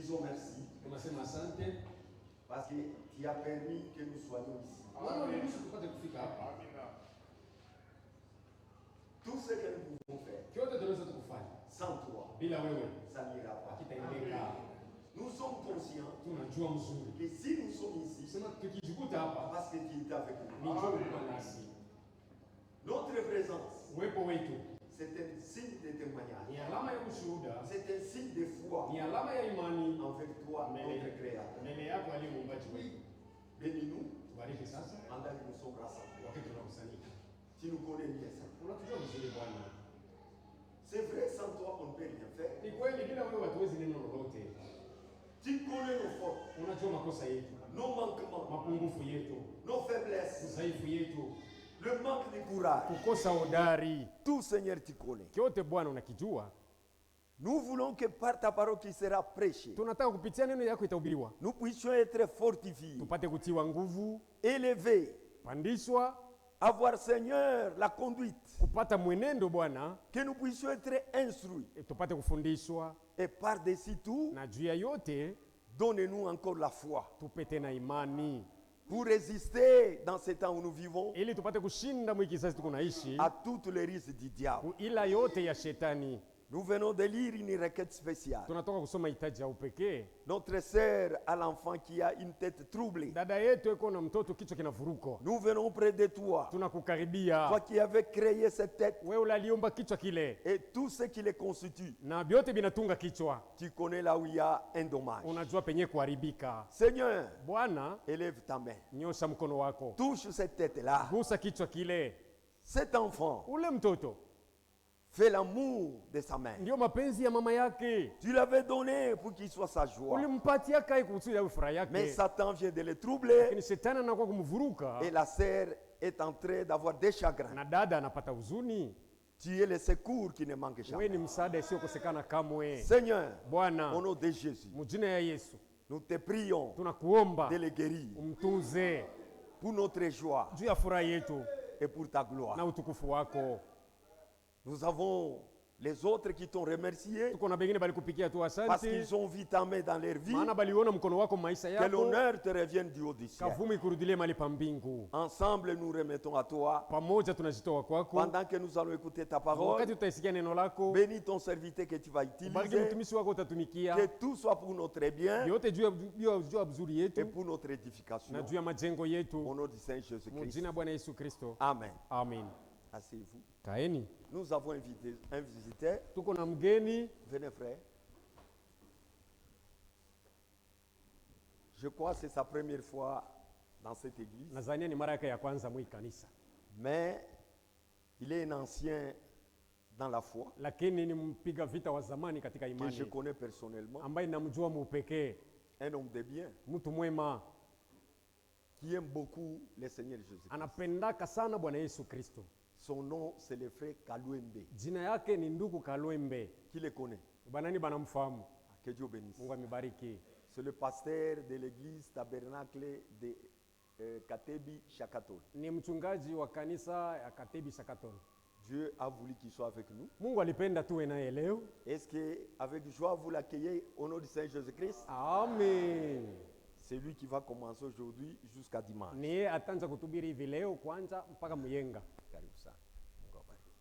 disons merci. Tunasema asante Parce que tu as permis que nous soyons ici. Amen. Tout ce que nous pouvons faire sans toi, ça n'ira pas. Nous sommes conscients que si nous sommes ici, parce que tu es avec nous, notre présence, c'est un signe de témoignage. C'est un signe de foi envers toi, notre Créateur. Bénis-nous pendant que nous sommes rassemblés. Tu nous connais bien ça. C'est vrai, sans toi, on ne peut rien faire. Tu connais nos fautes, nos manquements, nos faiblesses, le manque de courage. Tout, Seigneur, tu connais. Nous voulons que par ta parole qui sera prêchée, nous puissions être fortifiés, élevés, avoir, Seigneur, la conduite, que nous puissions être instruits, et par-dessus tout, donnez-nous encore la foi pour résister dans ce temps où nous vivons à toutes les risques du diable. Nous venons de lire une requête spéciale. Notre sœur a l'enfant qui a une tête troublée. Nous venons près de toi. Toi qui avais créé cette tête et tout ce qui les constitue. Tu connais là où il y a un dommage. Seigneur, élève ta main. Touche cette tête-là. Cet enfant, fais l'amour de sa mère. Tu l'avais donné pour qu'il soit sa joie. Mais Satan vient de le troubler. Et la sœur est en train d'avoir des chagrins. Tu es le secours qui ne manque jamais. Seigneur, au nom de Jésus, nous te prions de le guérir pour notre joie et pour ta gloire. Nous avons les autres qui t'ont remercié parce qu'ils ont vu ta main dans leur vie. Que l'honneur te revienne du haut du ciel. Ensemble, nous remettons à toi. Pendant que nous allons écouter ta parole, bénis ton serviteur que tu vas utiliser. Que tout soit pour notre bien et pour notre édification. Au nom du Seigneur Jésus-Christ. Amen. Asseyez-vous. Nous avons un visiteur. Venez, frère. Je crois que c'est sa première fois dans cette église. Mais il est un ancien dans la foi que je connais personnellement. Un homme de bien qui aime beaucoup le Seigneur Jésus-Christ. Son nom, c'est le frère Kalouembe. Qui le connaît? Que Dieu bénisse. C'est le pasteur de l'église tabernacle de Katebi Shakaton. Dieu a voulu qu'il soit avec nous. Est-ce qu'avec joie vous l'accueillez au nom du Seigneur Jésus-Christ? Amen. C'est lui qui va commencer aujourd'hui jusqu'à dimanche. Karibu sana. Mungu abariki.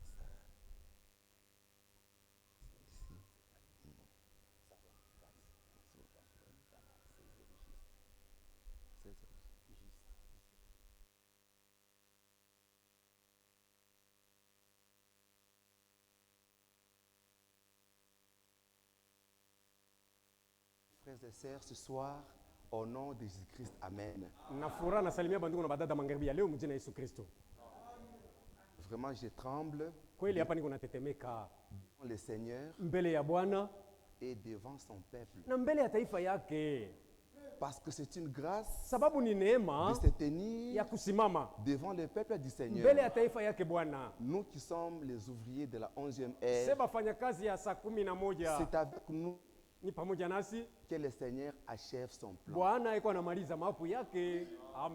Frères et sœurs, ce soir, au nom de Jésus-Christ, Amen. Vraiment, je tremble devant le Seigneur et devant son peuple. Parce que c'est une grâce de se tenir devant le peuple du Seigneur. Nous qui sommes les ouvriers de la 11e ère, c'est avec nous que le Seigneur achève son plan.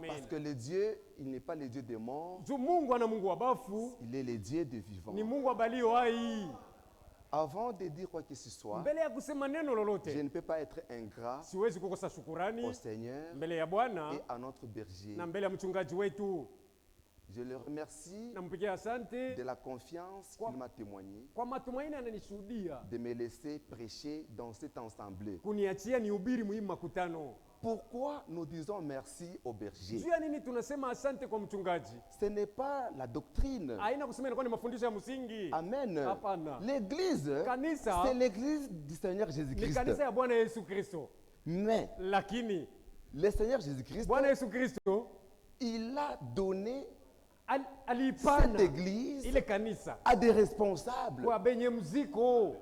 Parce que le Dieu, il n'est pas le Dieu des morts, il est le Dieu des vivants. Avant de dire quoi que ce soit, je ne peux pas être ingrat au Seigneur et à notre berger. Je le remercie de la confiance qu'il m'a témoignée, de me laisser prêcher dans cette assemblée. Pourquoi nous disons merci au berger? Ce n'est pas la doctrine. Amen. L'église, c'est l'église du Seigneur Jésus-Christ. Mais le Seigneur Jésus-Christ, il a donné cette église à des responsables,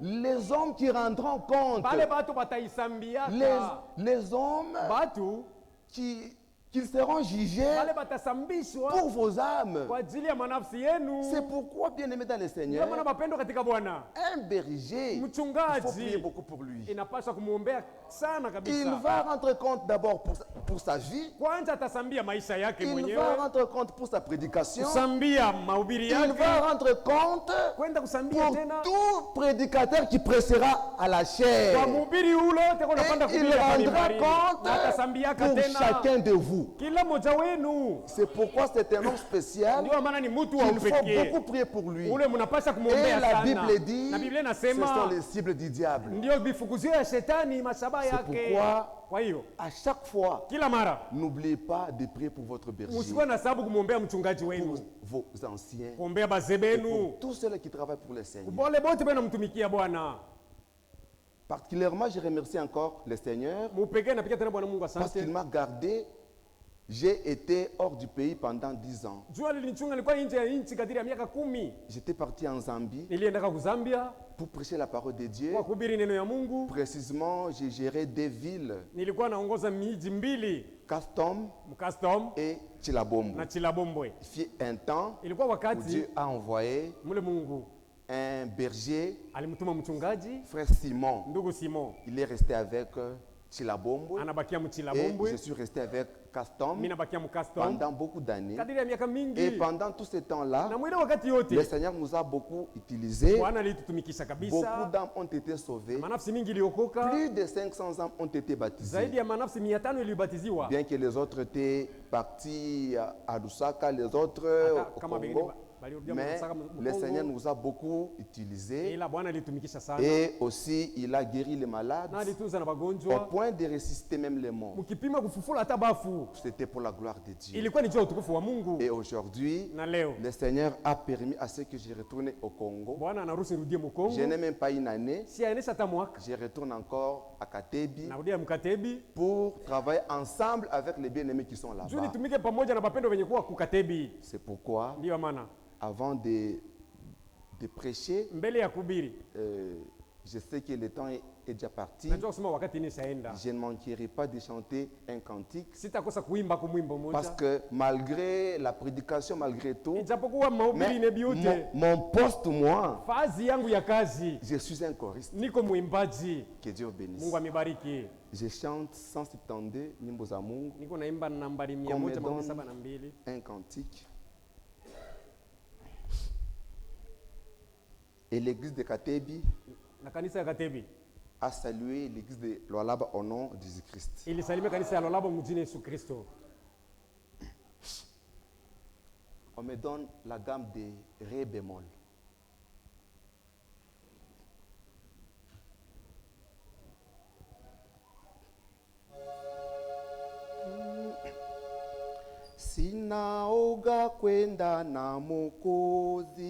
les hommes qui rendront compte, les hommes qui seront jugés pour vos âmes. C'est pourquoi, bien aimé dans le Seigneur, un berger, il faut prier beaucoup pour lui. Il va rendre compte d'abord pour sa vie. Il va rendre compte pour sa prédication. Il va rendre compte pour tout prédicateur qui prêchera à la chair. Et il rendra compte pour chacun de vous. C'est pourquoi c'est un homme spécial. Il faut beaucoup prier pour lui. Et la Bible dit, ce sont les cibles du diable. C'est pourquoi à chaque fois, n'oubliez pas de prier pour votre berger, pour vos anciens, et pour tous ceux qui travaillent pour le Seigneur. Particulièrement, je remercie encore le Seigneur parce qu'il m'a gardé. J'ai été hors du pays pendant 10 ans. J'étais parti en Zambie pour prêcher la parole de Dieu. Précisément, j'ai géré 2 villes, Kastom et Chilabombo. Il fit un temps où Dieu a envoyé un berger, frère Simon. Il est resté avec Chilabombo et je suis resté avec Kastom pendant beaucoup d'années. Et pendant tout ce temps-là, le Seigneur nous a beaucoup utilisés. Beaucoup d'âmes ont été sauvées. Plus de 500 âmes ont été baptisées. Bien que les autres étaient partis à Lusaka, les autres au Congo. Mais le Seigneur nous a beaucoup utilisés et aussi il a guéri les malades au point de ressusciter même les morts. C'était pour la gloire de Dieu. Et aujourd'hui, le Seigneur a permis à ce que je retourne au Congo. Je n'ai même pas une année. Je retourne encore à Katebi pour travailler ensemble avec les bien-aimés qui sont là-bas. C'est pourquoi avant de prêcher, je sais que le temps est déjà parti. Je ne manquerai pas de chanter un cantique. Parce que malgré la prédication, malgré tout, mon poste, moi, je suis un choriste. Que Dieu bénisse. Je chante 172 nyimbo za Mungu. Qu'on me donne un cantique. Et l'église de Katebi a salué l'église de Lualaba au nom de Jésus-Christ. On me donne la gamme de Ré bémol. Sinaoga kwenda na Mwokozi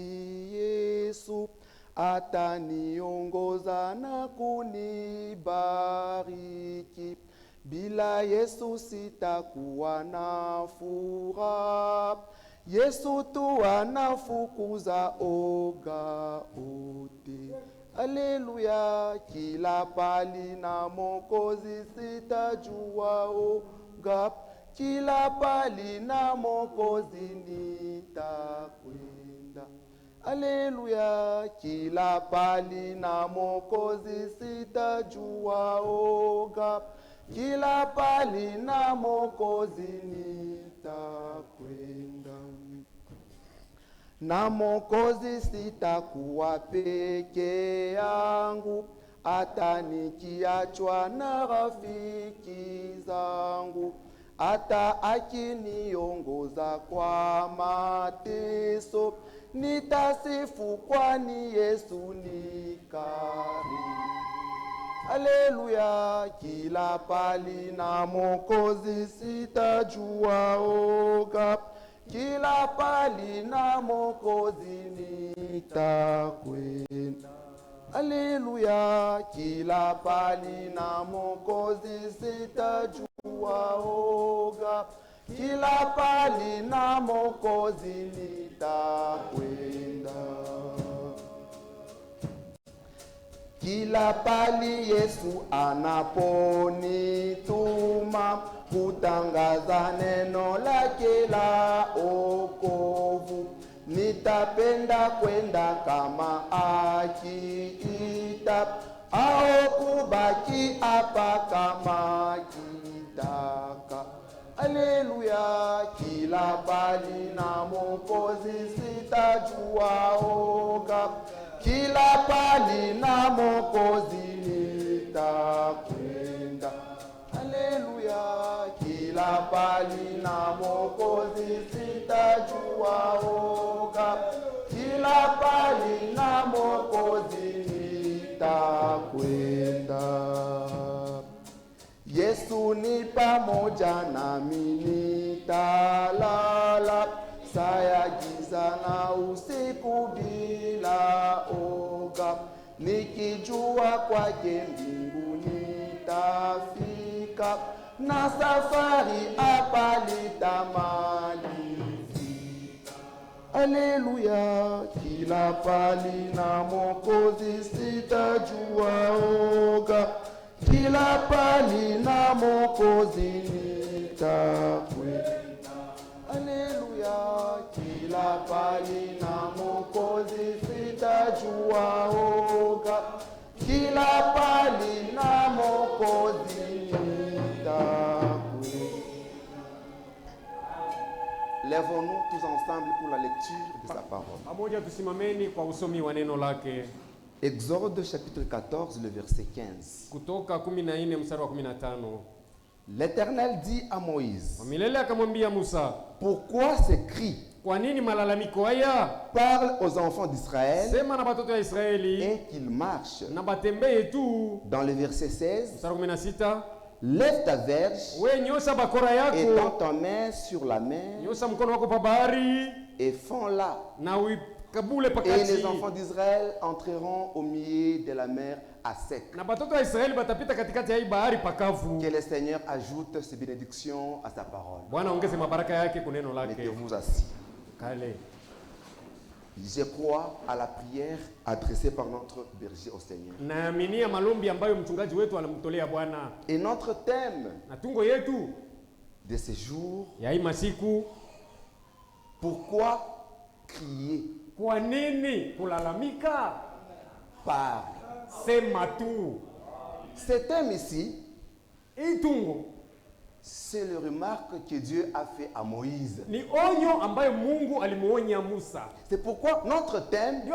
Yesu, ataniongoza na kunibariki. Bila Yesu sitakuwa na furaha. Yesu tu anafukuza oga ote. Haleluya, kila pali na Mwokozi sitajua oga. Kila pali na Mwokozi nitakwenda. Haleluya, kila pali na Mwokozi sitajua oga. Kila pali na Mwokozi nitakwenda. Na Mwokozi sitakuwa peke yangu, hata nikiachwa na rafiki zangu, hata akiniongoza kwa mateso, nitasifu kwani Yesu ni karibu. Haleluya, kila pali na Mwokozi sitajua oga, kila pali na Mwokozi nitakwenda. Haleluya, kila pali na Mwokozi sitajua oga, kila pali na Mwokozi nitakwenda. Kila pali Yesu anaponituma kutangaza neno lake la okovu, nitapenda kwenda kama akiita, au kubaki hapa kama kitaka. Haleluya, kila pali na Mwokozi sitajua oga, kila pali na Mwokozi nitakwenda. Haleluya, kila pali na Mwokozi sitajua oga, kila pali na Mwokozi nitakwenda. Yesu ni pamoja nami nitalala, saa ya giza na usiku bila oga, nikijua kwake mbinguni nitafika, na safari hapa litamalizika. Haleluya, kila pali na Mwokozi sitajua oga, kila pali na Mwokozi nitakwenda. Haleluya, kila pali na Mwokozi sitajua oga, kila pali na Mwokozi nitakwenda. Lèvons-nous tous ensemble pour la lecture de sa parole. Pamoja tusimameni kwa usomi wa neno lake. Exode chapitre 14, le verset 15. Kutoka 14 mstari wa 15. L'Éternel dit à Moïse, Milele akamwambia Musa, pourquoi ces cris? Kwa nini malalamiko haya? Parle aux enfants d'Israël, sema na batoto ya Israeli, et qu'ils marchent. Na batembee tu. Dans le verset 16, mstari wa 16, lève ta verge, we nyosha bakora yako, et tends ta main sur la mer, nyosha mkono wako pa bahari, et fonds-la. Na uikabule pakati. Et les enfants d'Israël entreront au milieu de la mer à sec. Na batoto ya Israeli batapita katikati ya hii bahari pakavu. Que le Seigneur ajoute ses bénédictions à sa parole. Bwana ongeze mabaraka yake kwa neno lake. Mettez-vous assis. Kale. Je crois à la prière adressée par notre berger au Seigneur. Naaminia malombi ambayo mchungaji wetu anamtolea Bwana. Et notre thème na tungo yetu de ce jour, ya hii masiku, pourquoi crier? Kwa nini kulalamika? Parle. Sema tu. Ce thème ici, itungo, c'est le remarque que Dieu a fait à Moïse. Ni onyo ambayo Mungu alimuonya Musa. C'est pourquoi notre thème, c'est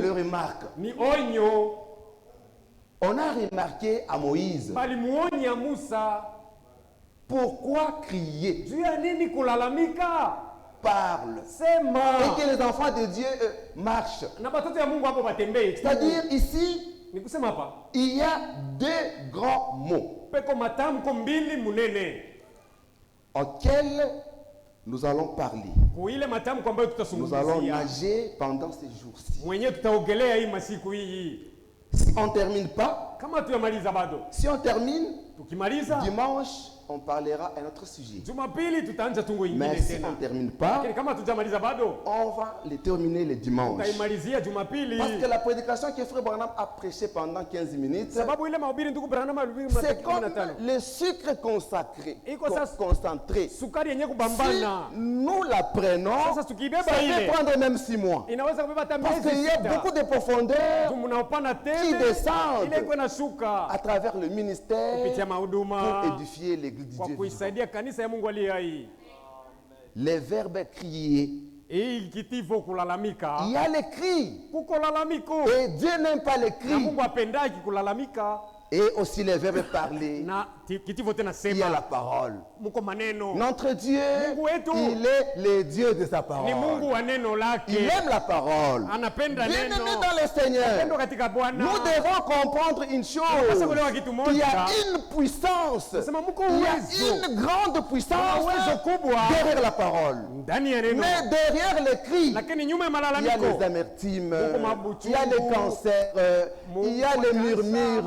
le remarque. Ni onyo. On a remarqué à Moïse. Balimuonya Musa. Pourquoi crier? Juu ya nini kulalamika? Parle. Sema. Et que les enfants de Dieu marchent. Na batoto ya Mungu hapo batembee. C'est-à-dire ici, ni kusema hapa, il y a deux grands mots peko matamko mbili munene auxquels nous allons parler. Kuile matamko ambayo tutazungumzia. Nous allons nager pendant ces jours-ci. Mwenye tutaogelea hii masiku hii. Si on termine pas, kama tuyamaliza bado. Si on termine, tukimaliza, dimanche on parlera un autre sujet. Jumapili tutaanza tungo ingine tena. Mais si on termine pas, kama tujamaliza bado, on va les terminer le dimanche. Tukaimalizia Jumapili. Parce que la prédication que Frère Branham a prêché pendant 15 minutes, sababu ile mahubiri ndugu Branham alihubiri c'est comme le sucre consacré, concentré. Sukari yenye kubambana. Si nous la prenons, ça peut prendre même 6 mois. Inaweza kubeba hata parce qu'il y a beaucoup de profondeur qui descendent à travers le ministère pour édifier l'église du Dieu vivant. kanisa ya Mungu aliye hai. Les verbes crier Il y a les cris. Et Dieu n'aime pas les cris. Et aussi les verbes parler. Il y a la parole. Notre Dieu, il est le Dieu de sa parole. Il aime la parole. Bien-aimé dans le Seigneur, nous devons comprendre une chose. Il y a une puissance. Il y a une grande puissance derrière la parole. Mais derrière les cris, il y a les amertumes, il y a les cancers, il y a les murmures,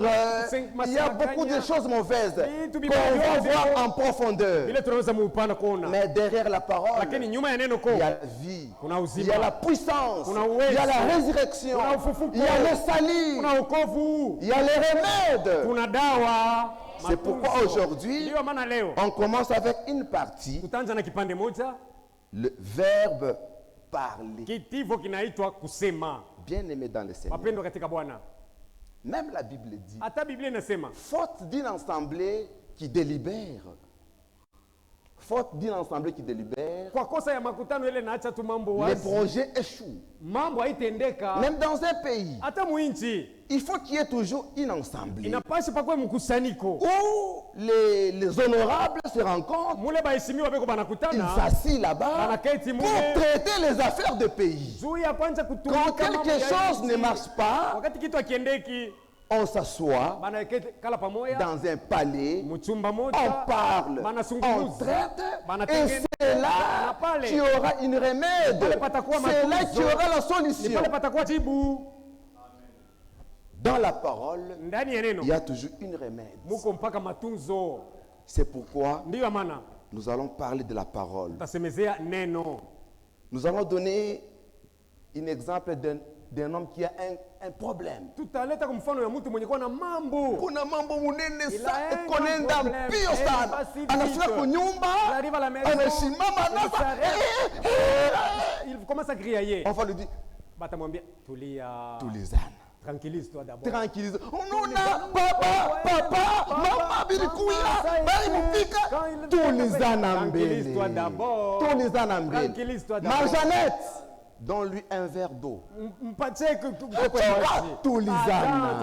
il y a beaucoup de choses mauvaises qu'on va voir en profondeur. Mais derrière la parole, il y a la vie, il y a la puissance, il y a la résurrection, il y a le salut, il y a les remèdes. C'est pourquoi aujourd'hui, on commence avec une partie, le verbe parler. Bien aimé dans le Seigneur. Même la Bible dit, faute d'une assemblée qui délibère, les projets échouent. Même dans un pays, il faut qu'il y ait toujours une assemblée où les honorables se rencontrent, ils s'assient là-bas pour traiter les affaires du pays. Quand quelque chose ne marche pas, on s'assoit dans un palais, on parle, on traite, et c'est là qu'il y aura une remède, c'est là qu'il y aura la solution. Dans la parole, il y a toujours une remède. C'est pourquoi nous allons parler de la parole. Nous allons donner un exemple d'un homme qui a un problème. Kuna mambo munene sana konenda mbio sana. Anafika kunyumba, anasimama nasa. Il commence à crier. On va lui dire, tulizana. Tranquillise-toi d'abord. Tranquillise. Papa, maman bilikuya, bari mupika. Tulizana mbele. Tranquillise-toi d'abord. Tulizana mbele. Tranquillise-toi d'abord. Marjanette, donne-lui un verre d'eau.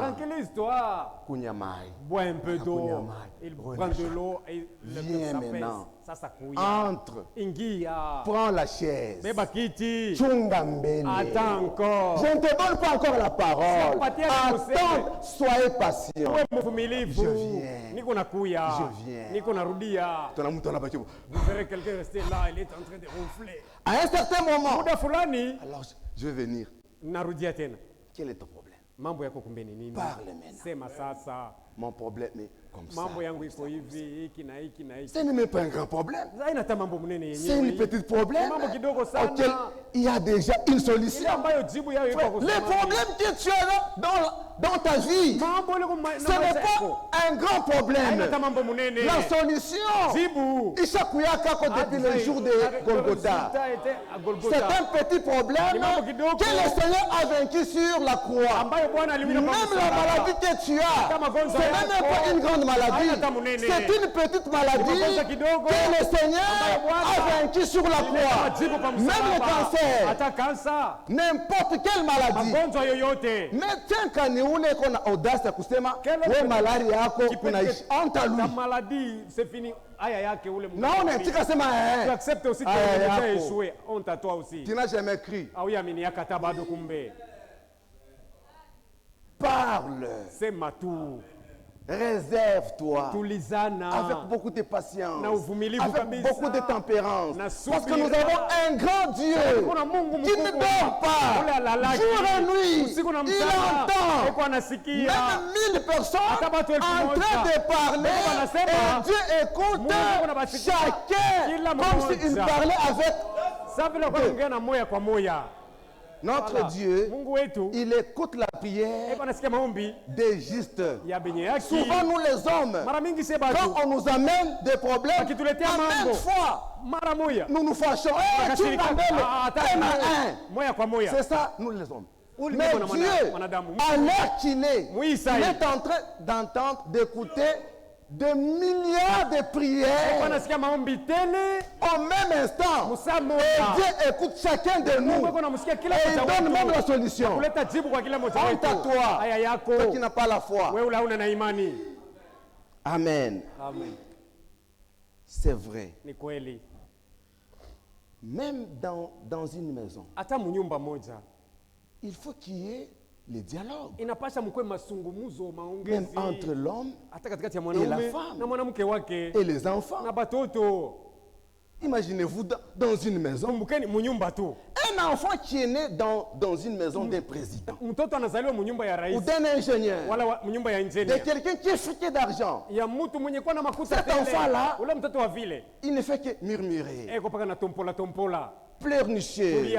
Tranquillise-toi. Kunyamai. Bois un peu d'eau. Il prend de l'eau et viens maintenant. Entre. Prends la chaise. Chungambele. Attends encore. Je ne te donne pas encore la parole. Attends, soyez patient. Je viens. Vous verrez quelqu'un rester là, il est en train de ronfler. À un certain moment, alors je vais venir. Quel est ton problème? Parle maintenant. Mon problème est comme ça. Ce n'est même pas un grand problème. C'est un petit problème auquel il y a déjà une solution. Les problèmes que tu as dans ta vie, ce n'est pas un grand problème. La solution, depuis le jour de Golgotha, c'est un petit problème que le Seigneur a vaincu sur la croix. Même la maladie que tu as, ce n'est même pas une grande maladie, c'est une petite maladie que le Seigneur a vaincu sur la croix. Même le cancer, n'importe quelle maladie. Mais tiens qu'à nous qu'on a audace à kusema, we malaria yako kunaishi anta lui. Ta maladie, c'est fini. Non, on est tika sema tu acceptes aussi que tu as déjà échoué. Honte à toi aussi. Tu n'as jamais écrit. Parle. C'est ma tour. Réserve-toi avec beaucoup de patience, avec beaucoup de tempérance, parce que nous avons un grand Dieu qui ne dort pas, jour et nuit, il entend même 1000 personnes en train de parler, et Dieu écoute chacun comme s'il parlait avec Dieu. Notre Dieu, il écoute la prière des justes. Souvent, nous les hommes, quand on nous amène des problèmes, même fois, nous nous fâchons. C'est ça, nous les hommes. Mais Dieu, à l'heure qu'il est en train d'entendre, d'écouter de milliards de prières au même instant. Et Dieu écoute chacun de nous. Et il donne même la solution. Honte à toi, toi qui n'as pas la foi. Amen. C'est vrai. Même dans une maison, il faut qu'il y ait le dialogue. Même entre l'homme et la femme et les enfants. Imaginez-vous dans une maison, un enfant qui est né dans une maison d'un président ou d'un ingénieur, de quelqu'un qui est friqué d'argent. Cet enfant-là, il ne fait que murmurer, pleurnicher, tu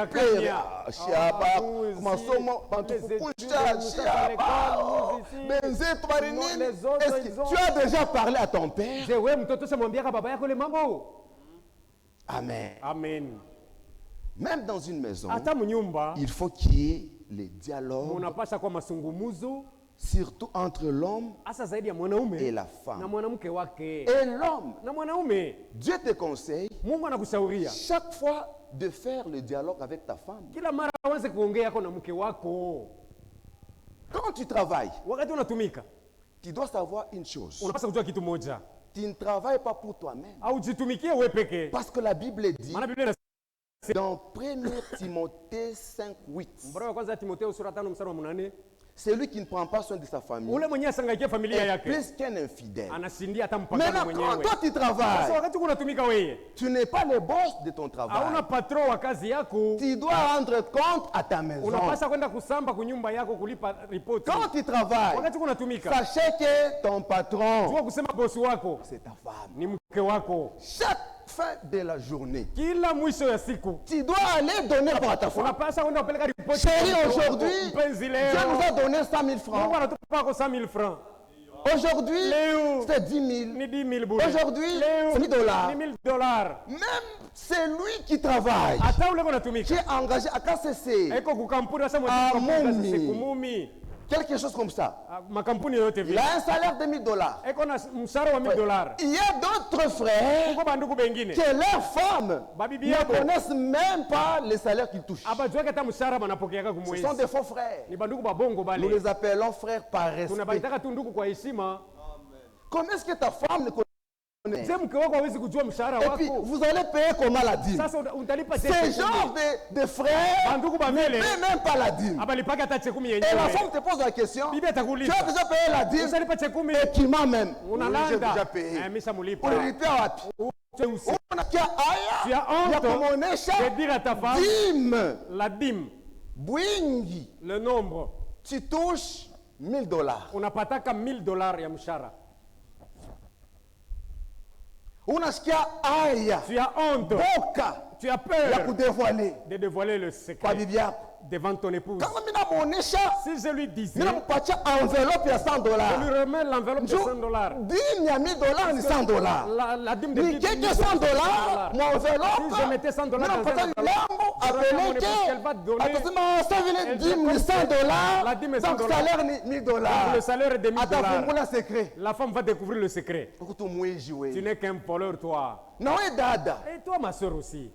as déjà parlé à ton père? Amen. Même dans une maison, il faut qu'il y ait les dialogues, surtout entre l'homme et la femme. Et l'homme, Dieu te conseille chaque fois de faire le dialogue avec ta femme. Quand tu travailles, tu dois savoir une chose. Tu ne travailles pas pour toi-même. Parce que la Bible dit dans 1 Timothée 5:8, celui qui ne prend pas soin de sa famille est plus qu'un infidèle. Maintenant, quand toi tu travailles, tu n'es pas le boss de ton travail. Tu dois rendre compte à ta maison. Quand tu travailles, sachez que ton patron, c'est ta femme. Chaque fin de la journée, tu dois aller donner pour ta femme. Chérie, aujourd'hui, Dieu nous a donné 100 000 francs. Aujourd'hui, c'est 10 000. Aujourd'hui, c'est 1000 $. Même celui qui travaille, qui est engagé à KCC, à Moumi, quelque chose comme ça. Il a un salaire de 1000 $. Il y a d'autres frères que leurs femmes ne connaissent même pas le salaire qu'ils touchent. Ce sont des faux frères. Nous les appelons frères par respect. Comment est-ce que ta femme ne connaît pas? Et puis, vous allez payer comment la dîme? Ces genres de frères ne paient même pas la dîme. Et la femme te pose la question, tu as déjà payé la dîme? Et qui m'a même? J'ai déjà payé. Pour le ripia, tu as honte de dire à ta femme, la dîme, le nombre, tu touches 1000 $. Unapataka 1000 $ ya mshahara. Tu as honte. Tu as peur de dévoiler le secret devant ton épouse. Si je lui disais, je lui remets l'enveloppe de 100 $. La dîme de 10 $. Si je mettais 100 $, dans elle va donner. Le salaire est de 1000 $. La femme va découvrir le secret. Tu n'es qu'un voleur, toi. Et toi, ma soeur aussi.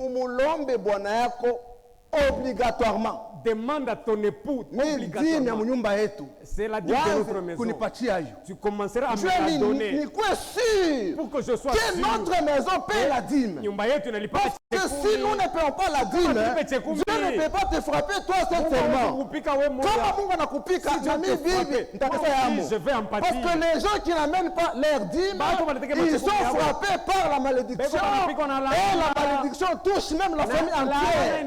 Obligatoirement. Demande à ton époux obligatoirement. C'est la dîme de notre maison. Tu commenceras à me la donner pour que je sois sûr que notre maison paie la dîme. Parce que si nous ne payons pas la dîme, Dieu ne peut pas te frapper toi sincèrement. Parce que les gens qui n'amènent pas leur dîme, ils sont frappés par la malédiction. Et la malédiction touche même la famille entière.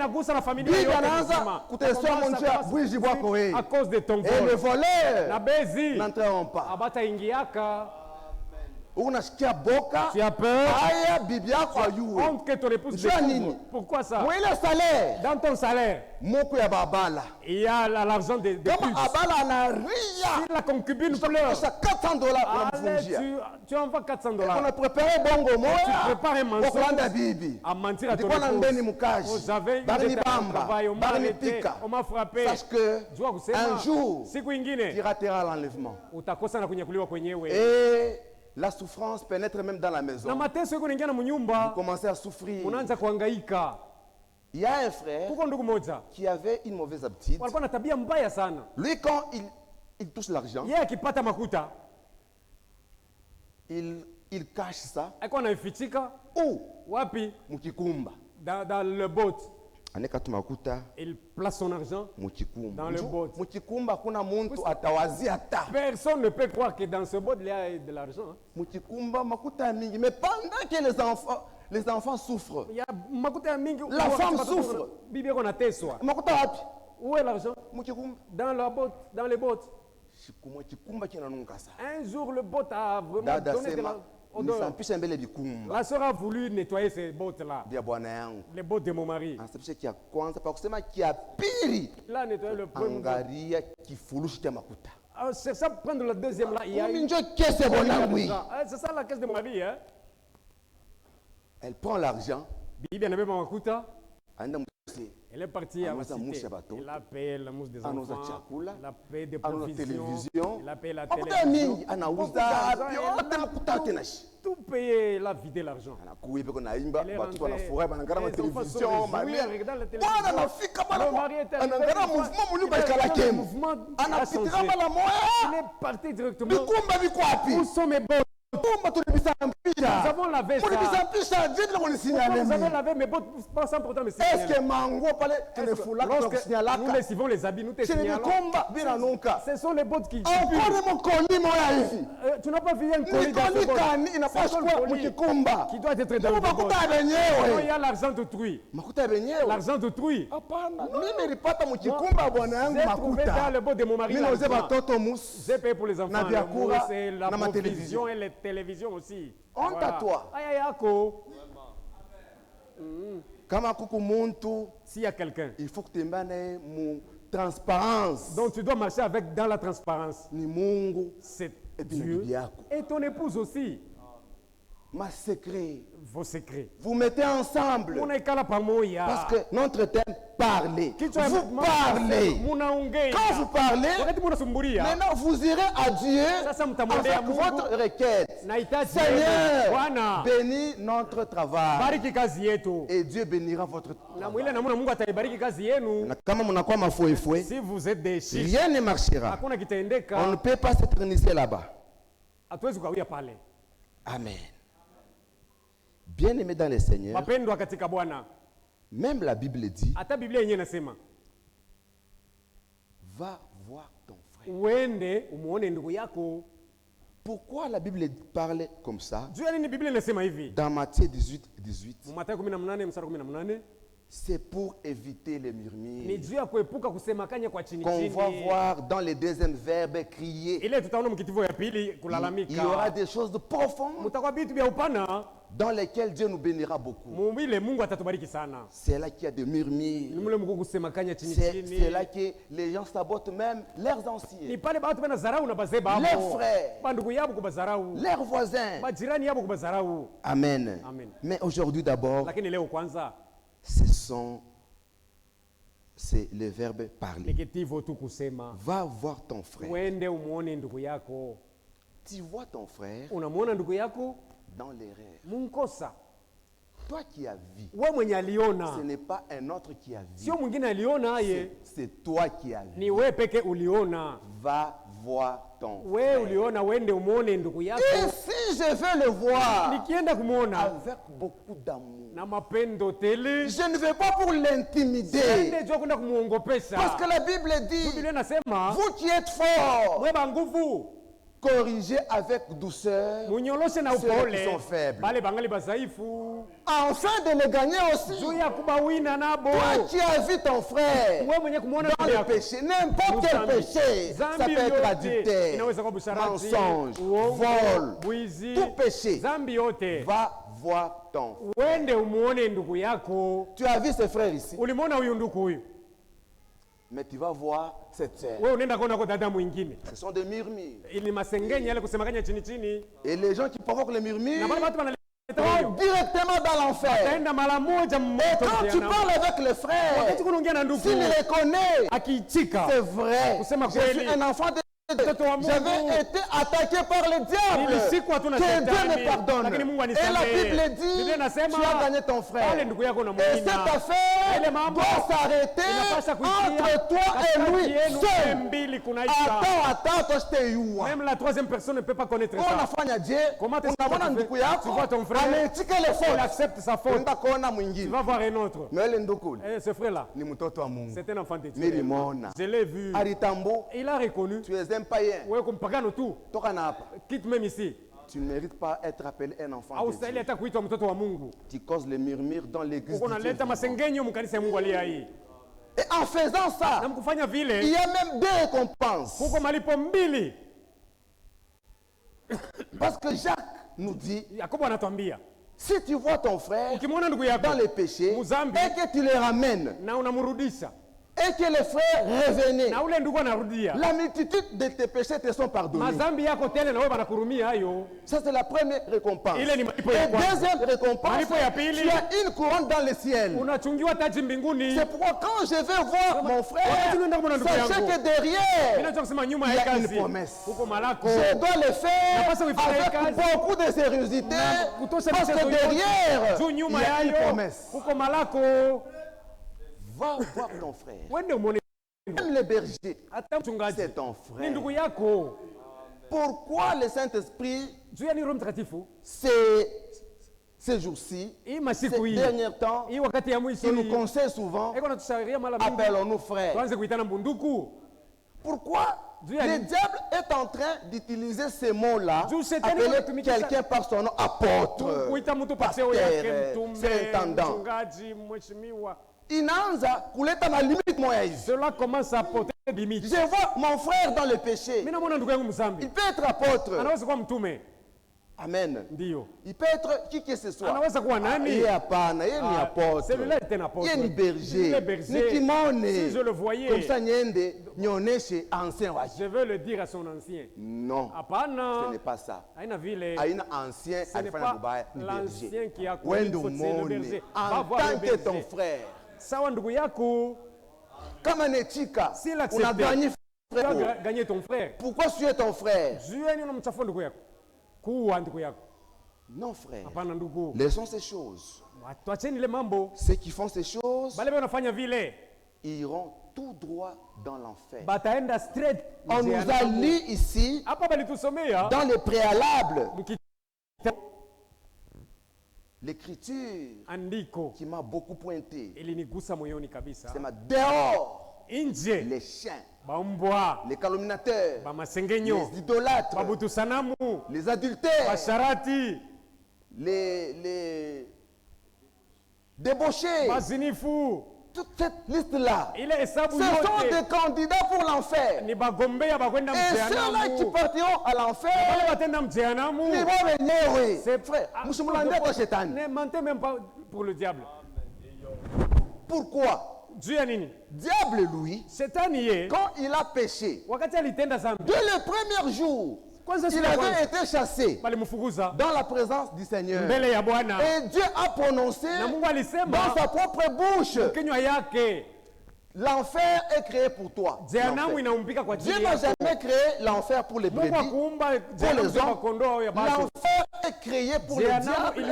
À cause de ton vol. Et le voleur n'entreront pas. Tu as peur. Honte que ton épouse découvre. Pourquoi ça? Dans ton salaire, il y a l'argent des puces. Si la concubine pleure, tu envoies 400 $. Tu prépares un mensonge à mentir à ton épouse. J'avais une travail, on m'a arrêté, on m'a frappé. Sache que un jour, tu rateras l'enlèvement. Et la souffrance pénètre même dans la maison. Na mateso yako inaingia na mnyumba. Vous commencez à souffrir. Unaanza kuhangaika. Il y a un frère qui avait une mauvaise habitude. Walikuwa na tabia mbaya sana. Lui, quand il touche l'argent, yeye akipata makuta, il cache ça. Alikuwa anaifichika. Où? Wapi? Mukikumba. Dans le boat. Anekatu makuta. Il place son argent Mukikumba. dans le boat. Mukikumba kuna muntu atawazi ata. Personne ne peut croire que dans ce boat il y a de l'argent. Mukikumba makuta mingi. Mais pendant que les enfants souffrent, la femme souffre. Makuta wapi? Où est l'argent? Mukikumba. Dans la boat, dans les boats. Un jour le boat a vraiment donné de la odeur. La sœur a voulu nettoyer ces bottes-là. Les bottes de mon mari. Là, nettoyer le premier. C'est ça, prendre la deuxième là. C'est ça la caisse de mon mari. Hein? Elle prend l'argent. Elle est partie à la cité. Elle a payé la mousse des enfants. Elle a payé des provisions. Elle a payé la télévision. Tout payé, elle a vidé l'argent. Elle est rentrée. Le mari est arrivé. Le mouvement a changé. Il est parti directement. Où sont mes bottes? Nous avons lavé ça. Nous avons lavé mes bottes sans pourtant me signaler. Est-ce que Mango parlait que nous laissons les habits, nous te signalons. Ce sont les bottes qui... Tu n'as pas vu un colis dans ce bottes qui doit être dans le bottes. Il y a l'argent d'autrui. L'argent d'autrui. J'ai trouvé dans le bottes de mon mari l'argent. J'ai payé pour les enfants. La mousse et la provision et les télévisions aussi. Honte à toi. S'il y a quelqu'un, il faut que tu aies mon transparence. Donc tu dois marcher avec dans la transparence. C'est Dieu et ton épouse aussi. Ma secret. Vos secrets. Vous mettez ensemble. Parce que notre thème, parler. Vous parlez. Quand vous parlez, maintenant vous irez à Dieu avec votre requête. Seigneur, bénis notre travail. Et Dieu bénira votre travail. Si vous êtes des chiffres, rien ne marchera. On ne peut pas s'éterniser là-bas. Amen. Bien-aimé dans le Seigneur, même la Bible dit, va voir ton frère. Pourquoi la Bible parle comme ça? Dans Matthieu 18, 18, c'est pour éviter les murmures qu'on va voir dans les deuxièmes verbes crier. Il y aura des choses de profondes dans lesquelles Dieu nous bénira beaucoup. C'est là qu'il y a des murmures. C'est là que les gens sabotent même leurs anciens, leurs frères, leurs voisins. Amen. Mais aujourd'hui d'abord, c'est le verbe parler. Va voir ton frère. Tu vois ton frère dans les rêves. Toi qui as vu, ce n'est pas un autre qui a vu. C'est toi qui as vu. Va voir ton frère. Et si je veux le voir avec beaucoup d'amour, je ne vais pas pour l'intimider. Parce que la Bible dit, vous qui êtes forts, corrigez avec douceur ceux qui sont faibles. Afin de le gagner aussi. Toi qui as vu ton frère dans le péché, n'importe quel péché, ça peut être adultère, mensonge, vol, tout péché, va voir ton frère. Tu as vu ce frère ici, mais tu vas voir cette sœur. Ce sont des murmures. Et les gens qui provoquent les murmures vont directement dans l'enfer. Et quand tu parles avec le frère, s'il reconnaît, c'est vrai, je suis un enfant de j'avais été attaqué par le diable. Que Dieu me pardonne. Et la Bible dit, tu as gagné ton frère. Et cette affaire doit s'arrêter entre toi et lui seul. Attends, toi je t'ai eu. Même la troisième personne ne peut pas connaître ça. Comment est-ce que tu vois ton frère, il accepte sa faute. Tu vas voir un autre. Et ce frère-là, c'est un enfant de Dieu. Je l'ai vu. Il a reconnu. Tu es un païen. Quitte même ici. Tu ne mérites pas être appelé un enfant de Dieu. Tu causes les murmures dans l'église de Dieu. Et en faisant ça, il y a même deux récompenses. Parce que Jacques nous dit, si tu vois ton frère dans les péchés et que tu les ramènes, et que les frères revenaient, la multitude de tes péchés te sont pardonnés. Ça c'est la première récompense. Et deuxième récompense, tu as une couronne dans le ciel. C'est pourquoi quand je vais voir mon frère, sachez que derrière, il y a une promesse. Je dois le faire avec beaucoup de sérieuxité, parce que derrière, il y a une promesse. Va voir ton frère. Même le berger, c'est ton frère. Pourquoi le Saint-Esprit, ces jours-ci, ces derniers temps, il nous conseille souvent, appelons-nous frères. Pourquoi le diable est en train d'utiliser ces mots-là, appeler quelqu'un par son nom, apôtre, pasteur, surintendant. Cela commence à porter des limites. Je vois mon frère dans le péché. Il peut être apôtre. Amen. Il peut être qui que ce soit. Il est apôtre. Celui-là est un apôtre. Il est berger. Si je le voyais, comme ça, je veux le dire à son ancien. Non, ce n'est pas ça. Un ancien, ce n'est pas l'ancien qui a connu le berger. En tant que ton frère. Comme un étika, on a gagné ton frère. Pourquoi tu es ton frère? Non, frère. Laissons ces choses. Ceux qui font ces choses iront tout droit dans l'enfer. On nous a lu ici, dans les préalables, l'écriture qui m'a beaucoup pointé. C'est ma dehors. Les chiens, les calomniateurs, les idolâtres, les adultères, les débauchés, toute cette liste-là, ce sont des candidats pour l'enfer. Et ceux-là qui partiront à l'enfer, ils vont venir, c'est frère. Ne mentez même pas pour le diable. Pourquoi? Diable, lui, quand il a péché, dès le premier jour, il avait été chassé dans la présence du Seigneur. Et Dieu a prononcé dans sa propre bouche, l'enfer est créé pour toi. Dieu n'a jamais créé l'enfer pour les brebis, pour les hommes. L'enfer est créé pour le diable et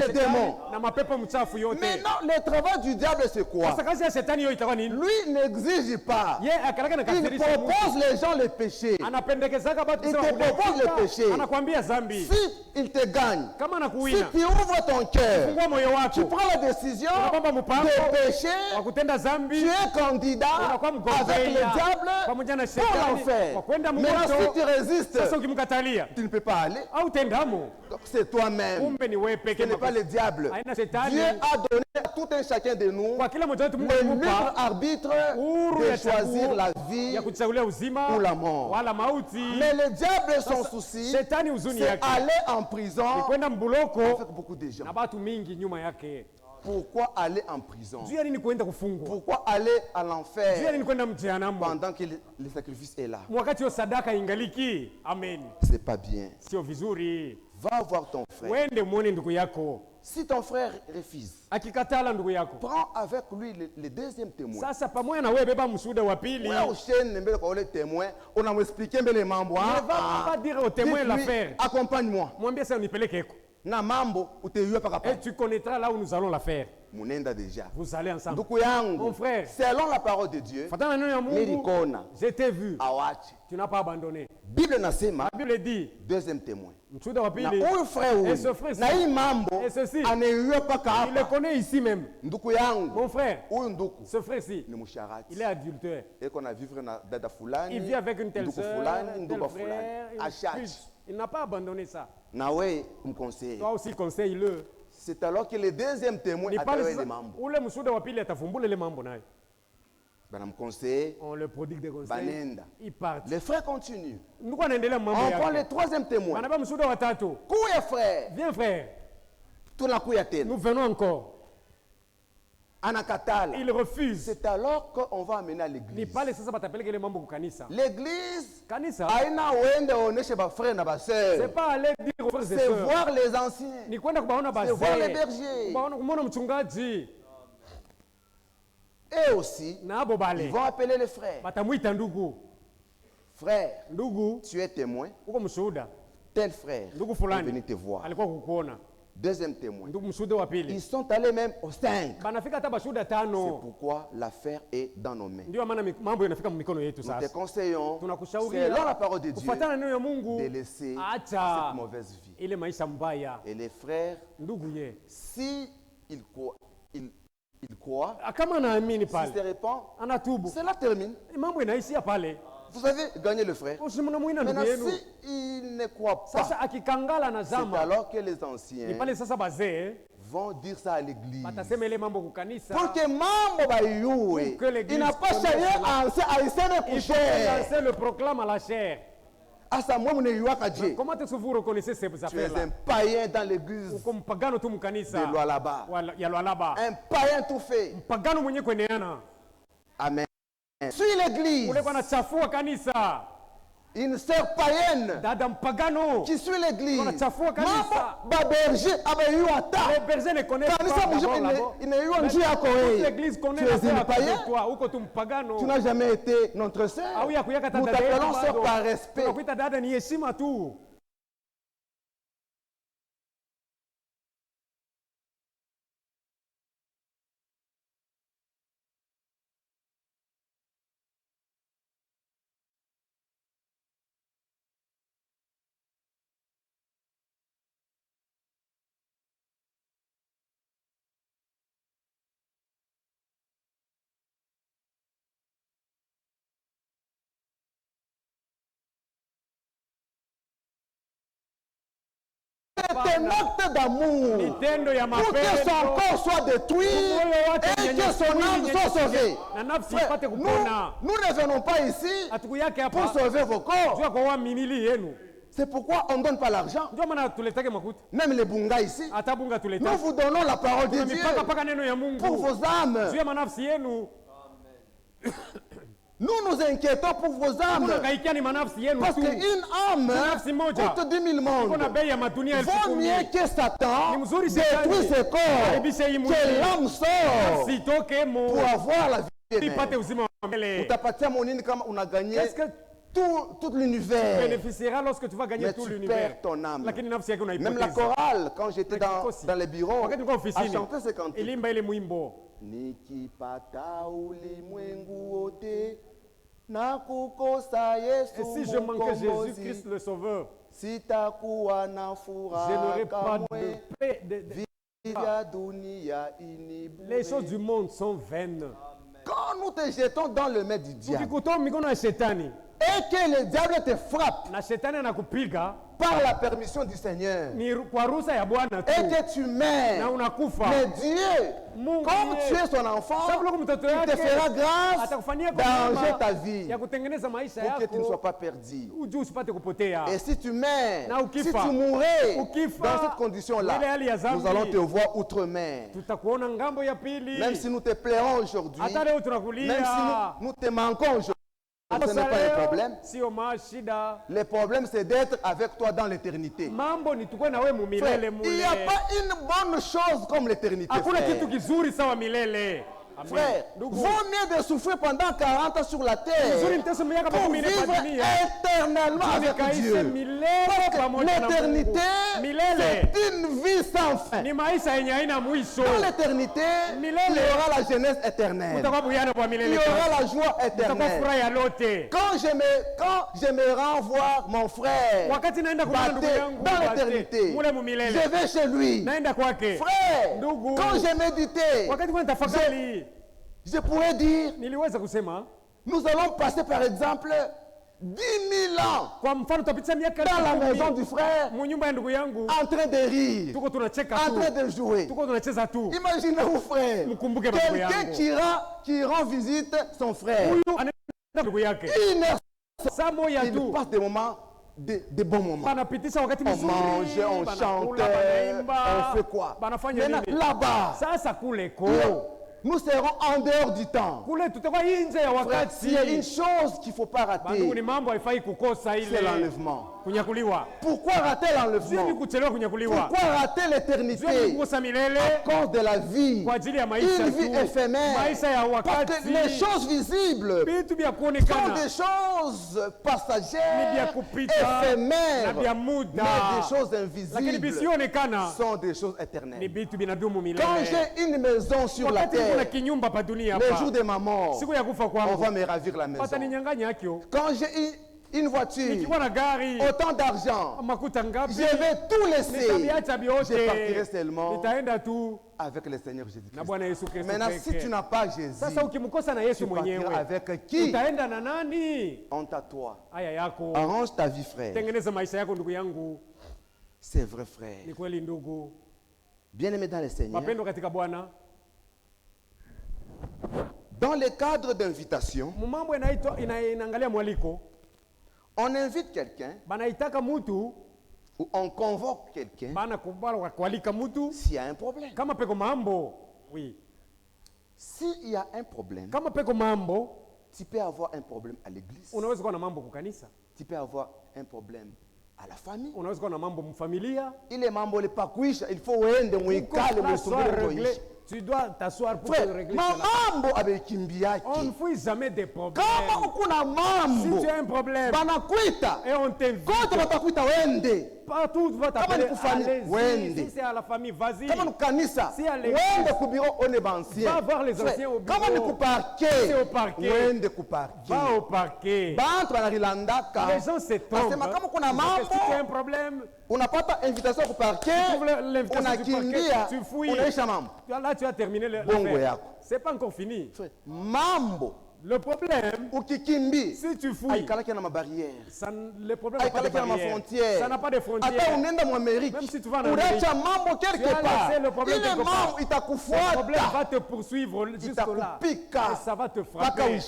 les démons. Maintenant, le travail du diable, c'est quoi? Lui n'exige pas. Il propose les gens le péché. Il te propose le péché. Si il te gagne, si tu ouvres ton cœur, tu prends la décision de pécher, tu es candidat avec le diable pour l'enfer. Maintenant, si tu résistes, tu ne peux pas aller. Donc c'est toi-même. Ce n'est pas le diable. Dieu a donné à tout un chacun de nous le libre arbitre de choisir la vie ou la mort. Mais le diable, son souci, c'est aller en prison avec beaucoup de gens. Pourquoi aller en prison? Pourquoi aller à l'enfer pendant que le sacrifice est là? Amen. C'est pas bien. Va voir ton frère. Si ton frère refuse, prends avec lui le deuxième témoin. Sasa pamoja na wewe beba mshuhuda wa pili. Wewe ushene mbele kwa wale témoin, unamexpliquer mbele mambo. Ne va pas dire au témoin l'affaire. Accompagne-moi. Mwambie sasa unipeleke huko. Na mambo uteyua paka paka. Et tu connaîtras là où nous allons la faire. Munenda déjà. Vous allez ensemble. Ndugu yangu, mon frère, selon la parole de Dieu, fatana neno ya Mungu, je t'ai vu. Awache. Tu n'as pas abandonné. Bible nasema, la Bible dit, deuxième témoin. Mshuhuda wa pili. Na huyu frère huyu, et ce frère, na hii mambo, aneyua paka hapa. Il le connaît ici même. Ndugu yangu, mon frère, huyu ndugu, ce frère-ci, ni msharati. Il est adultère. Eko na vivre na dada fulani, il vit avec une telle sœur, ndugu fulani. Achache. Il n'a pas abandonné ça. Na wewe umconseille. Toi aussi conseille-le. C'est alors que le deuxième témoin a les mambo. Ule mshuhuda wa pili atafumbula ile mambo naye. On le prodigue des conseils. Il part. Les frères continuent. On prend le troisième témoin. Kouya frère. Viens frère. Nous venons encore. Il refuse. C'est alors qu'on va amener à l'église. L'église, c'est pas aller dire aux frères et sœurs. C'est voir les anciens. C'est voir les bergers. Et aussi, ils vont appeler les frères. Frère, tu es témoin. Tel frère est venu te voir. Deuxième témoin. Ils sont allés même au 5. C'est pourquoi l'affaire est dans nos mains. Nous te conseillons, selon la parole de Dieu, de laisser cette mauvaise vie. Et les frères, si ils croient, il croit, s'il se répand, cela termine. Vous avez gagné le frère. Maintenant, si il ne croit pas, c'est alors que les anciens vont dire ça à l'église. Pour que mambo bayoué, il n'a pas cherché à le proclame à la chair. Comment est-ce que vous reconnaissez ces affaires-là? Tu es un païen dans l'église de Lualaba. Un païen tout fait. Amen. Suis l'église. Une sœur païenne qui suit l'église. Les bergers ne connaissent pas d'abord. Toute l'église connaît la païen. Tu n'as jamais été notre sœur. Nous t'appelons sœur par respect. Tes actes d'amour pour que son corps soit détruit et que son âme soit sauvée. Nous ne venons pas ici pour sauver vos corps. C'est pourquoi on ne donne pas l'argent. Même les bunga ici, nous vous donnons la parole de Dieu pour vos âmes. Nous nous inquiétons pour vos âmes. Parce qu'une âme coûte 10 000 mondes. Vaut mieux que Satan détruise ses corps, que l'âme sorte pour avoir la vie éternelle. On a gagné tout l'univers. Tu bénéficieras lorsque tu vas gagner tout l'univers. Ton âme. Même la chorale, quand j'étais dans les bureaux, a chanté ce cantique. Nikipata ulimwengu wote na kukosa Yesu. Et si je manquais Jésus-Christ le Sauveur, sitakuwa na furaha, je n'aurais pas de paix. Les choses du monde sont vaines. Quand nous te jetons dans le main du diable et que le diable te frappe par la permission du Seigneur et que tu meurs, mais Dieu, comme tu es son enfant, il te fera grâce d'arranger ta vie pour que tu ne sois pas perdu. Et si tu meurs, si tu mourrais dans cette condition-là, nous allons te voir outre-mer. Même si nous te plairons aujourd'hui, même si nous te manquons aujourd'hui, Ce n'est pas le problème. Le problème, c'est d'être avec toi dans l'éternité. Il n'y a pas une bonne chose comme l'éternité. Frère, vaut mieux de souffrir pendant 40 ans sur la terre pour vivre éternellement avec Dieu. Parce que l'éternité, c'est une vie sans fin. Dans l'éternité, il y aura la jeunesse éternelle. Il y aura la joie éternelle. Quand je me rends voir mon frère dans l'éternité, je vais chez lui. Frère, quand j'ai médité, je pourrais dire, nous allons passer par exemple 10 000 ans dans la maison du frère, en train de rire, en train de jouer. Imaginez-vous, frère, quelqu'un qui rend visite son frère. Il passe des moments, des bons moments. On mange, on chante, on fait quoi? Maintenant, là-bas, nous serons en dehors du temps. Frère, s'il y a une chose qu'il ne faut pas rater, c'est l'enlèvement. Pourquoi rater l'enlèvement? Pourquoi rater l'éternité? À cause de la vie. Une vie éphémère. Parce que les choses visibles sont des choses passagères, éphémères. Mais des choses invisibles sont des choses éternelles. Quand j'ai une maison sur la terre, le jour de ma mort, on va me ravir la maison. Quand j'ai une voiture, autant d'argent, je vais tout laisser. Je partirai seulement avec le Seigneur Jésus-Christ. Maintenant, si tu n'as pas Jésus, tu partiras avec qui? Honte à toi. Arrange ta vie, frère. C'est vrai, frère. Bien aimé dans le Seigneur, dans le cadre d'invitation, on invite quelqu'un ou on convoque quelqu'un s'il y a un problème. S'il y a un problème, tu peux avoir un problème à l'église. Tu peux avoir un problème à la famille. Il est mambo le pakuisha, il faut wende muikale musubiri. Tu dois t'asseoir pour te régler cela. On ne fuit jamais des problèmes. Si tu as un problème, et on t'invite, partout tu vas t'appeler, allez-y. Si c'est à la famille, vas-y. Si à l'église, va voir les anciens au bureau. Si c'est au parquet, va au parquet. Les gens se trompent. Si tu as un problème, on n'a pas d'invitation au parquet, on a kimbia, tu fouilles. Là, tu as terminé l'affaire. C'est pas encore fini. Mambo. Le problème, si tu fouilles, le problème n'a pas de barrière. Ça n'a pas de frontières. Même si tu vas en Amérique, tu as laissé le problème quelque part. Le problème va te poursuivre jusque-là. Et ça va te frapper.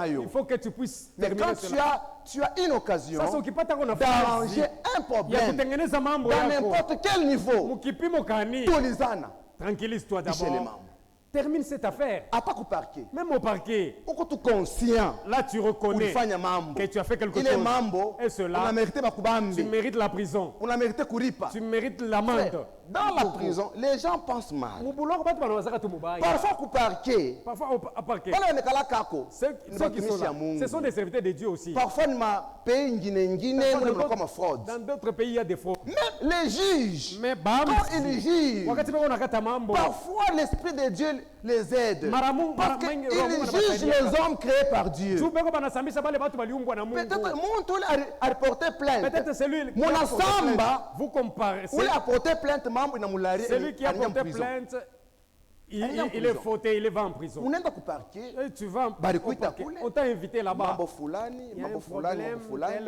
Il faut que tu puisses terminer cela. Tu as une occasion d'arranger un problème dans n'importe quel niveau. Tranquillise-toi d'abord. Termine cette affaire. Même au parquet. Conscient. Là, tu reconnais que tu as fait quelque chose. Et cela, tu mérites la prison. Tu mérites l'amende. Dans la prison, les gens pensent mal. Parfois, au parquet. Ce sont des serviteurs de Dieu aussi. Parfois, dans d'autres pays, il y a des fraudes. Même les juges, quand ils jugent, parfois l'Esprit de Dieu les aide. Parce qu'ils jugent les hommes créés par Dieu. Peut-être mon a porté plainte. Peut-être celui qui vous comparez. A porté plainte. Celui qui a porté plainte, il est fauté, il va en prison. Et tu vas on t'a invité là-bas. Il y a un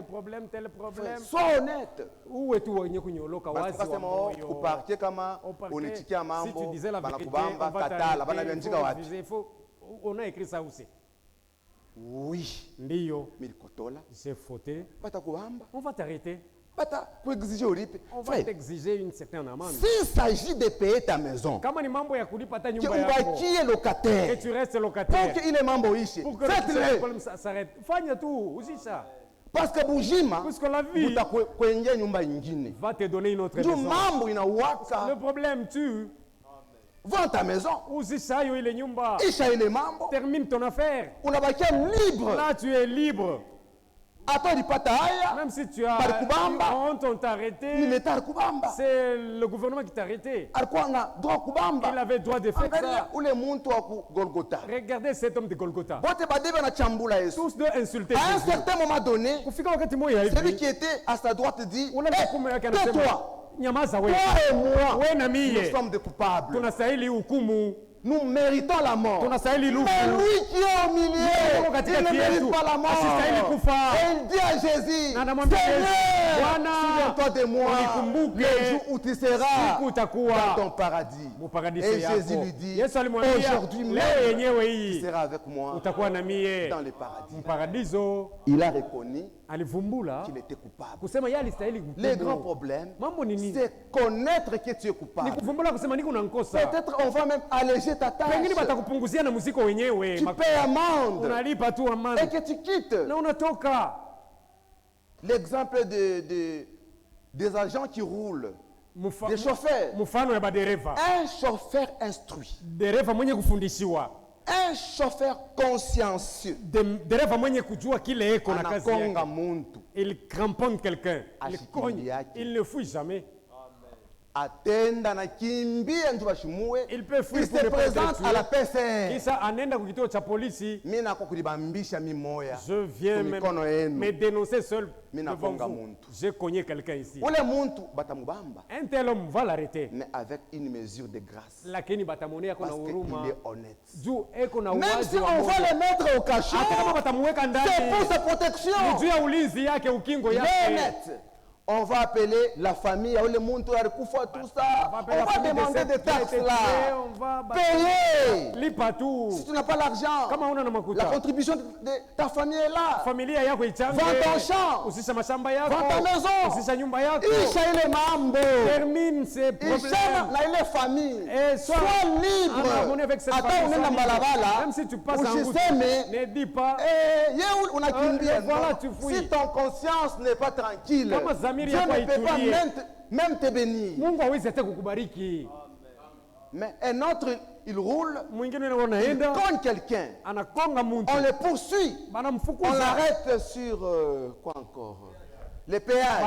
problème, tel problème. Sois honnête. Où est-ce que si tu disais la vérité, on a écrit ça aussi. Oui. Ndio. C'est fauté. On va t'arrêter. On va t'exiger une certaine amende. S'il s'agit de payer ta maison, qui est locataire, que tu restes locataire, pour qu'il est membre ici, faites-le. S'arrête. Fanya tout, aussi ça. Parce que Bujima, la vie va te donner une autre maison. Le problème, tu vends ta maison. Termine ton affaire. Libre. Là, tu es libre. Même si tu as honte, on t'a arrêté. C'est le gouvernement qui t'a arrêté. Il avait droit de faire ça. Regardez cet homme de Golgotha. Tous deux insultés. À un certain moment donné, celui qui était à sa droite dit, tais-toi. Toi et moi, nous sommes des coupables. Nous méritons la mort. Mais lui qui est au milieu, il ne mérite pas la mort. Et il dit à Jésus, Seigneur, souviens-toi de moi le jour où tu seras dans ton paradis. Et Jésus lui dit, aujourd'hui même, tu seras avec moi dans le paradis. Il a reconnu qu'il était coupable. Le grand problème, c'est connaître que tu es coupable. Peut-être on va même alléger ta tâche. Tu payes amende et que tu quittes. L'exemple des agents qui roulent, des chauffeurs. Un chauffeur instruit. Un chauffeur consciencieux. Il cramponne quelqu'un. Il cogne. Il ne fuit jamais. Il peut fuir. Il se présente à la PCR. Je viens me dénoncer seul devant vous. J'ai cogné quelqu'un ici. Un tel homme va l'arrêter. Mais avec une mesure de grâce. Parce qu'il est honnête. Même si on va le mettre au cachot, c'est pour sa protection. Il est honnête. On va appeler la famille, tout ça. On va demander des taxes là. Payer. Si tu n'as pas l'argent, la contribution de ta famille est là. Vends ton champ. Vends ta maison. Termine ces problèmes. Les familles. Sois libre. Même si tu passes en route, ne dis pas. Si ton conscience n'est pas tranquille, Dieu ne peut pas même te bénir. Mais un autre, il roule, il cogne quelqu'un. On le poursuit. On l'arrête sur quoi encore? Les péages.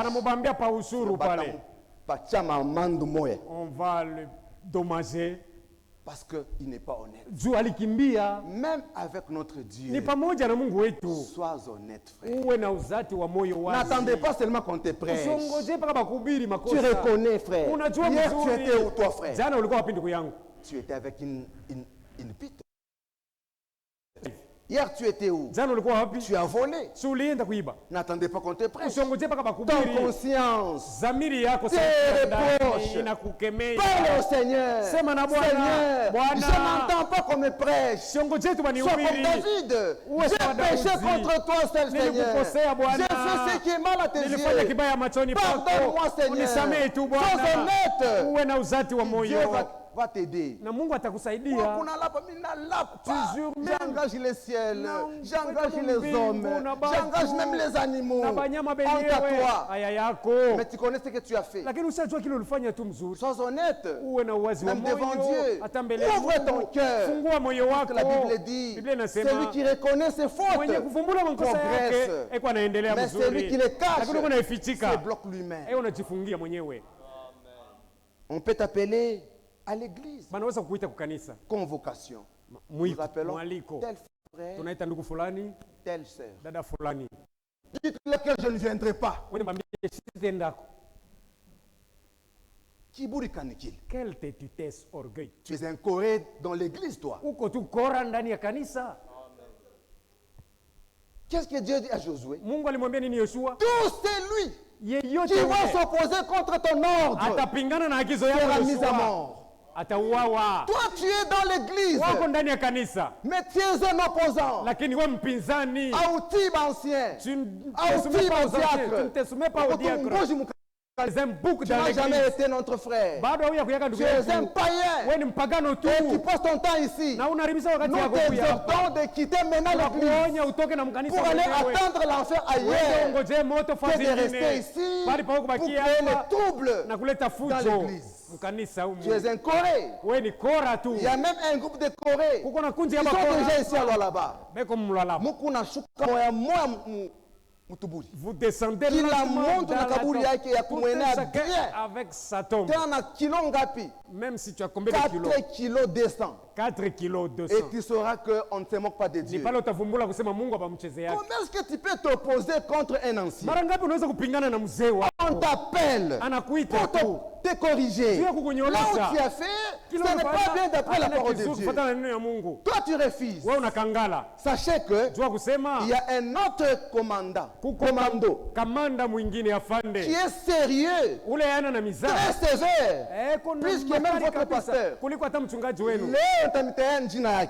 On va le dommager. Parce qu'il n'est pas honnête. Même avec notre Dieu, sois honnête, frère. N'attendez pas seulement qu'on te prêche. Tu reconnais, frère. Hier, tu étais où, toi, frère? Tu étais avec une pite. Hier, tu étais où? Tu as volé. N'attendez pas qu'on te prêche. Ton conscience te reproche. Parle au Seigneur. Seigneur, je n'entends pas qu'on me prêche. Sois comme David. J'ai péché contre toi, seul Seigneur. J'ai fait ce qui est mal à tes yeux. Pardonne-moi, Seigneur. Sois honnête. Dieu va t'aider. J'engage les ciels, j'engage les hommes, j'engage même les animaux. Honte à toi. Mais tu connais ce que tu as fait. Sois honnête, même devant Dieu. Ouvre ton cœur. La Bible dit, celui qui reconnaît ses fautes progresse. Mais celui qui les cache se bloque lui-même. On peut t'appeler à l'église. Convocation. Nous appelons tel frère, telle sœur. Dites-le que je ne viendrai pas. Quelle tétutesse, orgueil. Tu es un Corée dans l'église, toi. Qu'est-ce que Dieu dit à Josué? Tout c'est lui qui va s'opposer contre ton ordre sera mis à mort. atauawa. Toi tu es dans l'église, wako ndani ya kanisa, mais tu es un opposant, lakini wewe mpinzani, au type ancien, tu ne te soumets pas au diacre. Tu n'as jamais été notre frère. Tu es un païen. Et tu passes ton temps ici. Nous t'exhortons de quitter maintenant l'église pour aller attendre l'enfer ailleurs, que de rester ici pour créer le trouble dans l'église. Tu es un Corée. Il y a même un groupe de Corée qui sont déjà ici à Lualaba. Vous descendez avec Satan. Même si tu as combien de kilos? 4 kilos 200. 4 kilos 200. Et tu sauras qu'on ne se moque pas de Dieu. Comment est-ce que tu peux t'opposer contre un ancien? On t'appelle pour te corriger. Là où tu as fait, ce n'est pas bien d'après la parole de Dieu. Toi tu refuses. Sachez que il y a un autre commando qui est sérieux, très sévère, puisque même votre pasteur.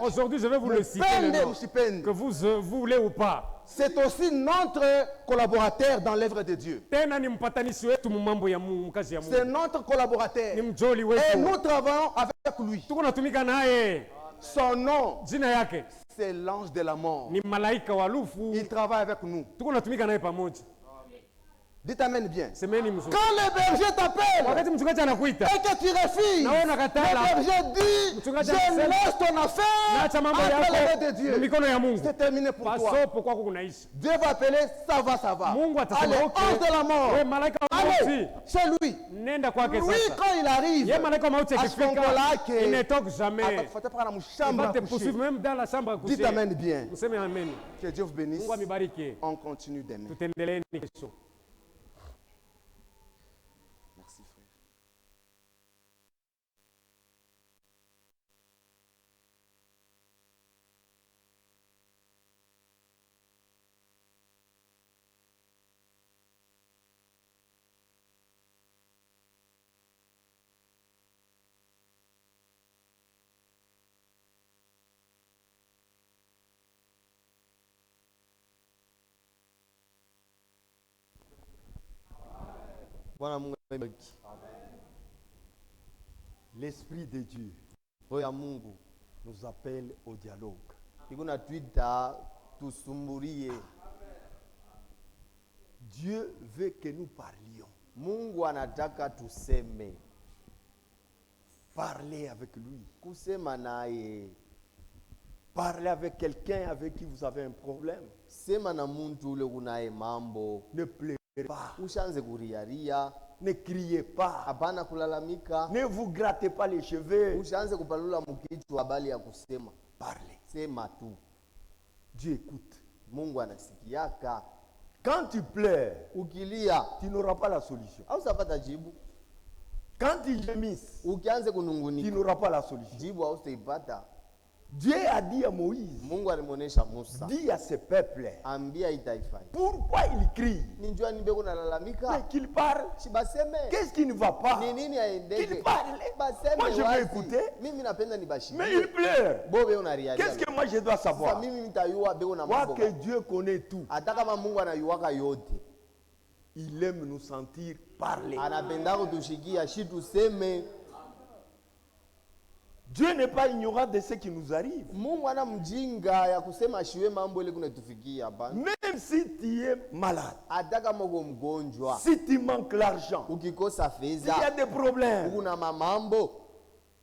Aujourd'hui, je vais vous le citer, que vous voulez ou pas. C'est aussi notre collaborateur dans l'œuvre de Dieu. C'est notre collaborateur. Et nous travaillons avec lui. Son nom, c'est l'ange de la mort. Il travaille avec nous. Dites amen bien. Quand le berger t'appelle et que tu refuses, le berger dit, je laisse ton affaire entre les mains de Dieu. C'est terminé pour toi. Dieu va appeler, ça va. Allez, ange de la mort. Allez, c'est lui. Lui, quand il arrive, à ce moment-là, il ne toque jamais. Il va te poursuivre même dans la chambre à coucher. Dites amen bien. Que Dieu vous bénisse. On continue demain. L'Esprit de Dieu nous appelle au dialogue. Dieu veut que nous parlions. Mungu anataka tuseme. Parlez avec lui. Kusema naye. Parlez avec quelqu'un avec qui vous avez un problème. Sema na muntu ule unaye mambo. Ne pleurez pas. Ushanze kuriaria. Ne criez pas. Hapana kulalamika. Ne vous grattez pas les cheveux. Ushanze kupalula mkichwa habari ya kusema. Parlez. Sema tu. Dieu écoute. Mungu anasikiaka. Quand tu pleures, ukilia, tu n'auras pas la solution. Hautapata jibu. Quand tu gémisses, ukianze kunungunika, tu n'auras pas la solution. Jibu hautaipata. Dieu a dit à Moïse, Mungu alimuonesha Musa, dis à ce peuple, ambia itaifa, pourquoi il crie? Ninjua nibeko nalalamika, mais qu'il parle. Shibaseme, qu'est-ce qui ne va pas? Ni nini aendeke? Qu'il parle. Baseme, moi je vais écouter. Mimi napenda nibashiki. Mais il pleure. Bobe unarialia. Qu'est-ce que moi je dois savoir? Mimi nitayua beko na mambo. Que Dieu connaît tout. Hata kama Mungu anayuaka yote. Il aime nous sentir parler. Anapenda kutushikia shi tuseme. Dieu n'est pas ignorant de ce qui nous arrive. Mungu ana mjinga ya kusema shiwe mambo ile kunatufikia hapana. Même si tu es malade, hata kama uko mgonjwa, si tu manques l'argent, ukikosa fedha, il y a des problèmes, kuna mambo,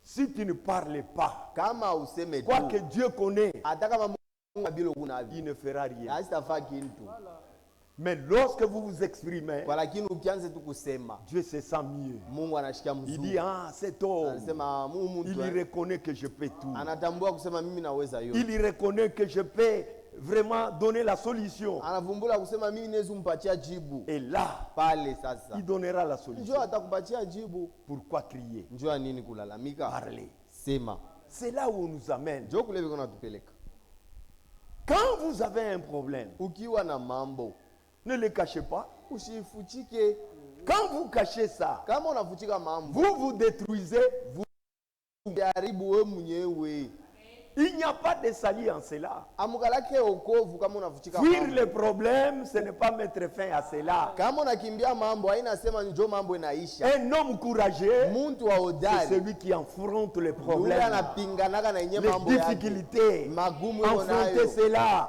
si tu ne parles pas, kama useme quoi que Dieu connaît, hata kama Mungu bila kuna il ne fera rien. Asitafa kintu. Mais lorsque vous vous exprimez, lakini ukianza tu kusema, Dieu se sent mieux. Mungu anashikia mzuri. Il dit cet homme, anasema il reconnaît que je peux tout. Anatambua kusema mimi naweza yote. Il reconnaît que je peux vraiment donner la solution. Anavumbula kusema mimi naweza kumpatia jibu. Et là, pale sasa, il donnera la solution. Njoo atakupatia jibu. Pourquoi crier? Njoo nini kulalamika? Parler. Sema. C'est là où on nous amène. Njoo kule biko natupeleka. Quand vous avez un problème, ukiwa na mambo, ne le cachez pas. Usifuchike. Quand vous cachez ça, kama unafuchika mambo, vous vous détruisez vous Il n'y a pas de salut en cela. Fuir les problèmes, ce n'est pas mettre fin à cela. Un homme courageux, c'est celui qui affronte les problèmes, les difficultés, affronter cela.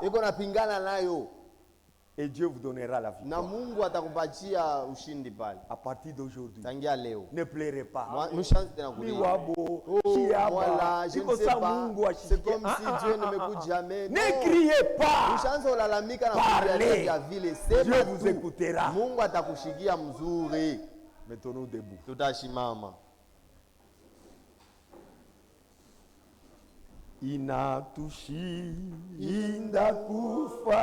Et Dieu vous donnera la victoire. À partir d'aujourd'hui, ne pleurez pas. Voilà, je ne sais pas. C'est comme si Dieu ne m'écoute jamais. Ne criez pas. Parlez. Dieu vous écoutera. Mettons-nous debout. Inatushi indakufa